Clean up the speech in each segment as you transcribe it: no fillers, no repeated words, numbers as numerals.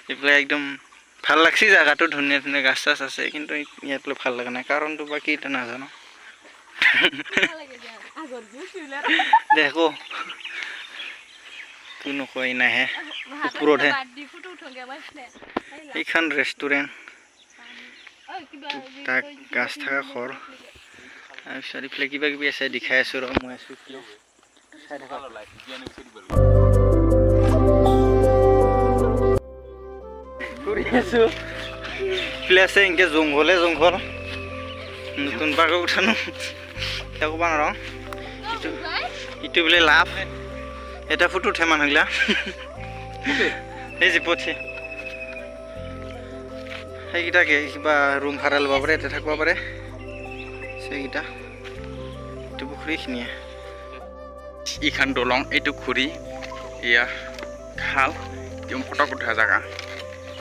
এইফালে একদম ভাল লাগছি জায়গাটো ধুনীয়া ধুনীয়া গাছ চাছ আছে কিন্তু ইয়াতলৈ ভাল লগা নাই কাৰণটো বা কি এটা নাজানো দেখো কোনো কই নাহে ওপৰতহে এইখন ৰেষ্টুৰেণ্ট তাক গাছ থকা ঘৰ তাৰপিছত এইফালে কিবা কিবি আছে দেখাই আছোঁ ৰ মই আছোঁ চাই থাকা কৰি আছোঁ এইফালে আছে এনেকৈ জংঘলে জংঘল নতুন পাৰ্কত উঠানো এতিয়া ক'ব নোৱাৰোঁ ইটো বোলে লাভ এটা ফটো উঠে মানুহগিলা এই জীপতছে সেইকেইটাকে কিবা ৰুম ভাড়া ল'ব পাৰে ইয়াতে থাকিব পাৰে সেইকেইটা এইটো পুখুৰীখিনিয়ে ইখান দলং এইটো খুৰী এয়া খাল একদম ফটক উঠা জেগা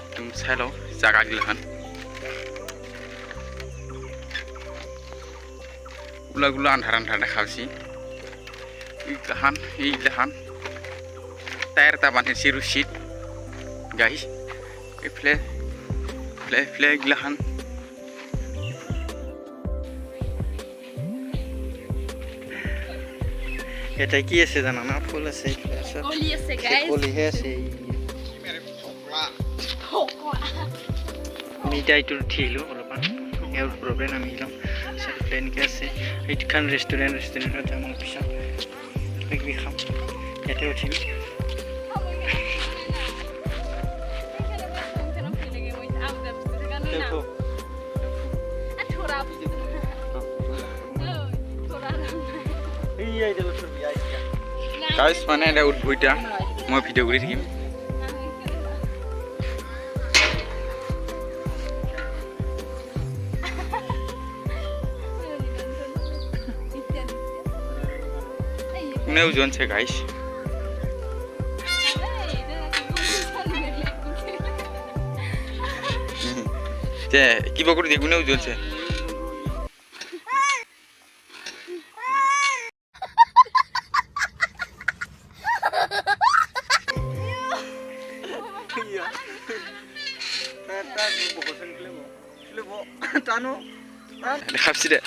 একদম চাই লওঁ জেগাগিলাখান গোলা গোলা আন্ধাৰ আন্ধাৰ দেখা পাইছি এইগিলাখান টায়াৰ এটা বান্ধিছে ৰছীত গাইছ এইফালে এইফালে এইগিলাখান এটা কি আছে জানা না ফুল আছে কলিহে আছে আমি এতিয়া এইটো উঠি আহিলোঁ অলপমান ইয়াৰ প্ৰব্লেম আমি আহিলোঁ এনেকৈ আছে এইখন ৰেষ্টুৰেণ্টত যাম পিছত কিবা কিবি খাম ইয়াতে উঠিম গাইছ মানে এটা উদ্ভুইতা মই ভিডিঅ' কৰি থাকিম কোনেও জনছে গাইছ কিবা কৰি দিয়ে কোনেও জনছে দেখাবছি দে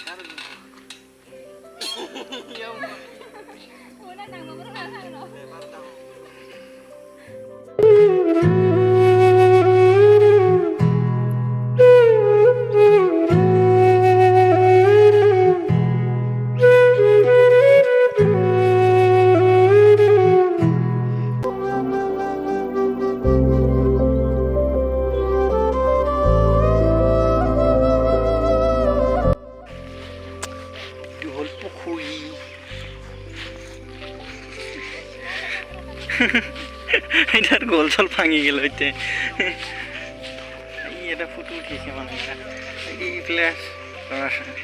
এটার গোল চল ভাঙি গেল হইতে এটা ফুটো উঠিছে মানুষটা এইফালে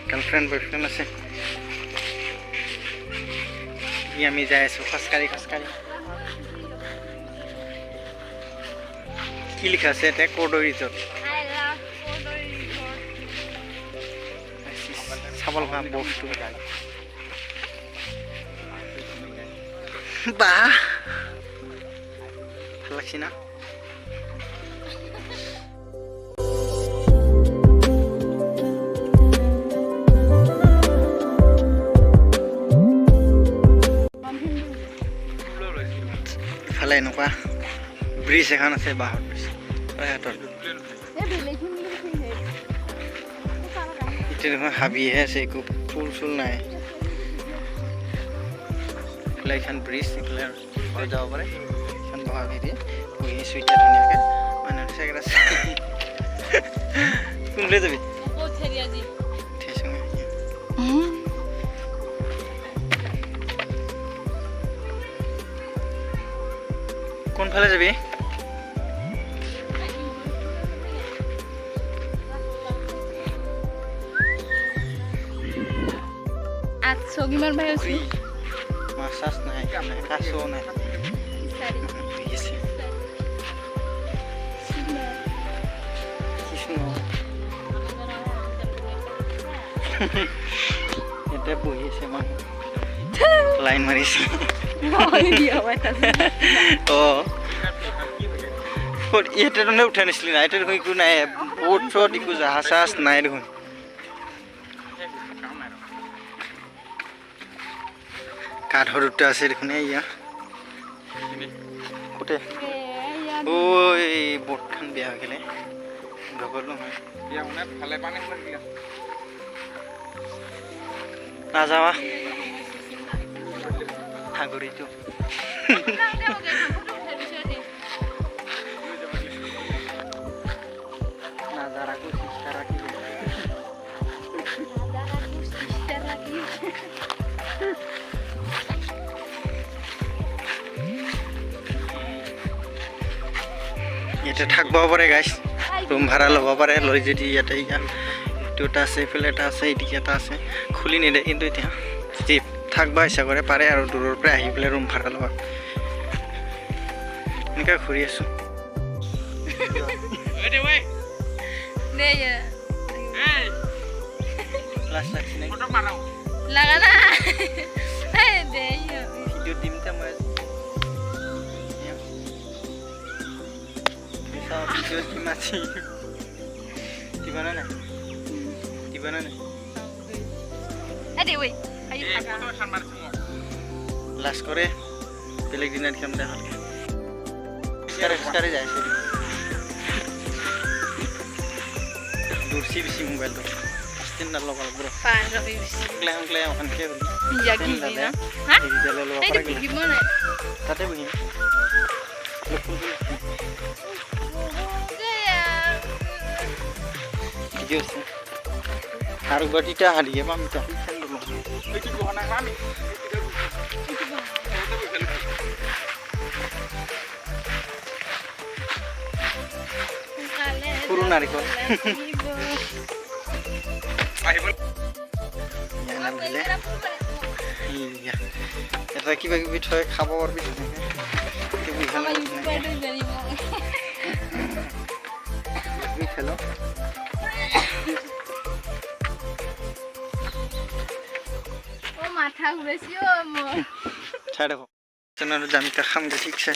গার্লফ্রেন্ড বয়ফ্রেন্ড আছে আমি যাই আছো খোজকাঢ়ি কি লিখা আছে এটা কোডো রিজর্ট চাব লগা বস্তু বাহ ভাল লাগছি না ইফালে এনেকুৱা ব্ৰিজ এখন আছে বাঁহৰ ব্ৰিজ এতিয়া দেখোন হাবিহে আছে একো ফুল চুল নাই ইফালে এখন ব্ৰিজ ইফালে ঘৰত যাব পাৰে এখন বহা ভিতৰে বহি চুইটাৰ ধুনীয়াকৈ মানুহ চাগে আছে কোনফালে যাবি কোনফালে যাবি কিমান ভাই আছো মাছ চাছ নাই কাছো নাই এটা বহি আছে মানুহ লাইন মাৰিছে ইয়াতে মানে উঠাই নিছিলি নাই এতিয়া দেখোন একো নাই বহুত চত একো জাহাজ চাহাজ নাই দেখোন কাঠৰ দুটা আছে দেখোন এয়া কোটে ঐ বটখান বেয়া হৈ গ'লে নগ'লো নহয় নাযাৱা সাগৰীটো নাজাৰাকো চিষ্টাৰ ৰাখি ইয়াতে থাকিব পাৰে গাইছ ৰুম ভাড়া ল'ব পাৰে লৈ যদি ইয়াতে এইটো এটা আছে এইফালে এটা আছে এইদিকে এটা আছে খুলি নিদিয়ে কিন্তু এতিয়া যদি থাকিব ইচ্ছা কৰে পাৰে আৰু দূৰৰ পৰা আহি পেলাই ৰুম ভাড়া ল'ব এনেকৈ ঘূৰি আছোঁ ভিডিঅ' দিম তে মই ভিডিঅ' দিম আজি দিবানে নাই দিবানে নাই লাষ্ট কৰে বেলেগ দিনা দেখাম দে ভালকৈ খোজকাঢ়ি যায় আছে দূৰচি বেছি মোবাইলটো ষ্টেণ্ডাৰ ল'ব লাগিব তাতে বহিম ভিডিঅ' আছে আৰু গতিটা হাৰিয়ে পাম সৰু নাৰিকল এটা কিবা কিবি থৈ খাব পাৰিবি খেলো মাথা ঘূৰাইছি মোৰ চাই দেখো তেনেহ'লে জামিতা খামগৈ ঠিকছে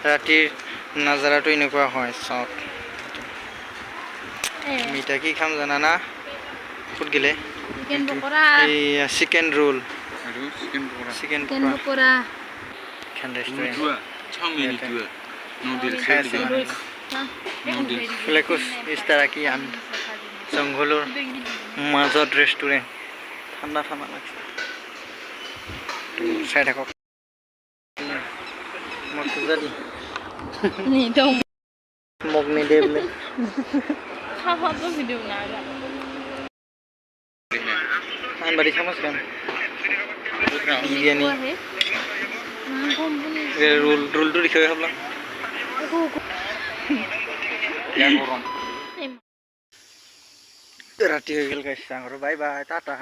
ৰাতিৰ নাজাৰাটো এনেকুৱা হয় চাওক আমি এতিয়া কি খাম জানা না ক'ত গ'লে এইয়া চিকেন ৰোল চিকেন পকৰা খান ৰেষ্টুৰেণ্ট ফ্লেকুছ ইষ্টাৰা কি আন জংঘলৰ মাজত ৰেষ্টুৰেণ্ট ঠাণ্ডা ঠাণ্ডা লাগছে চাই থাকক মই পূজা দি মোক নিদে বোলে বাৰী চামচ খাম বিৰিয়ানী ৰোলটো দেখুৱাই খাবলা ৰাতি হৈ গ'ল গাইছ বাই বাই টাটা